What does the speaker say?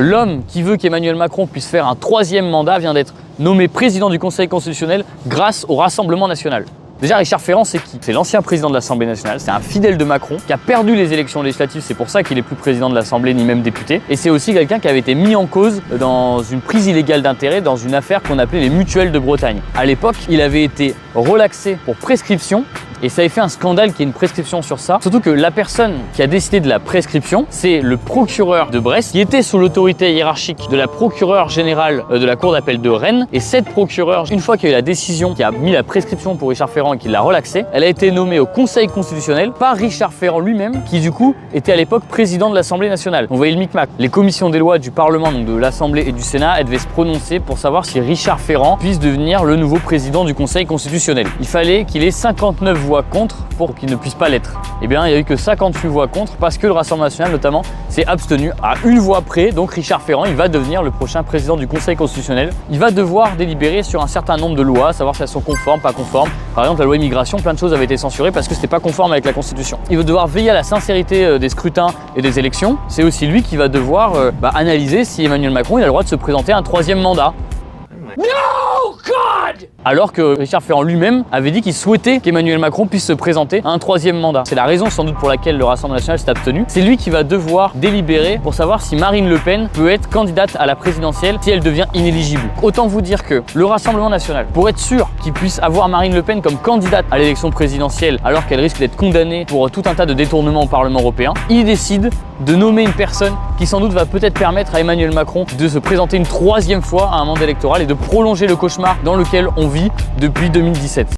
l'homme qui veut qu'Emmanuel Macron puisse faire un 3e mandat vient d'être nommé président du Conseil constitutionnel grâce au Rassemblement national. Déjà, Richard Ferrand, c'est qui? C'est l'ancien président de l'Assemblée nationale, c'est un fidèle de Macron qui a perdu les élections législatives, c'est pour ça qu'il est plus président de l'Assemblée ni même député. Et c'est aussi quelqu'un qui avait été mis en cause dans une prise illégale d'intérêt dans une affaire qu'on appelait les mutuelles de Bretagne. À l'époque, il avait été relaxé pour prescription. Et ça avait fait un scandale qu'il y ait une prescription sur ça. Surtout que la personne qui a décidé de la prescription, c'est le procureur de Brest, qui était sous l'autorité hiérarchique de la procureure générale de la Cour d'appel de Rennes. Et cette procureure, une fois qu'il y a eu la décision qui a mis la prescription pour Richard Ferrand et qui l'a relaxée, elle a été nommée au Conseil constitutionnel par Richard Ferrand lui-même, qui du coup était à l'époque président de l'Assemblée nationale. Vous voyez le micmac. Les commissions des lois du Parlement, donc de l'Assemblée et du Sénat, elles devaient se prononcer pour savoir si Richard Ferrand puisse devenir le nouveau président du Conseil constitutionnel. Il fallait qu'il ait 59 voix contre pour qu'il ne puisse pas l'être. Eh bien, il n'y a eu que 58 voix contre parce que le Rassemblement national, notamment, s'est abstenu à une voix près. Donc, Richard Ferrand, il va devenir le prochain président du Conseil constitutionnel. Il va devoir délibérer sur un certain nombre de lois, savoir si elles sont conformes, pas conformes. Par exemple, la loi immigration, plein de choses avaient été censurées parce que c'était pas conforme avec la Constitution. Il va devoir veiller à la sincérité des scrutins et des élections. C'est aussi lui qui va devoir analyser si Emmanuel Macron il a le droit de se présenter à un 3e mandat. No God! Alors que Richard Ferrand lui-même avait dit qu'il souhaitait qu'Emmanuel Macron puisse se présenter à un 3e mandat. C'est la raison sans doute pour laquelle le Rassemblement national s'est abstenu. C'est lui qui va devoir délibérer pour savoir si Marine Le Pen peut être candidate à la présidentielle si elle devient inéligible. Autant vous dire que le Rassemblement national, pour être sûr qu'il puisse avoir Marine Le Pen comme candidate à l'élection présidentielle alors qu'elle risque d'être condamnée pour tout un tas de détournements au Parlement européen, il décide de nommer une personne qui sans doute va peut-être permettre à Emmanuel Macron de se présenter une 3e fois à un mandat électoral et de prolonger le cauchemar dans lequel on vit depuis 2017.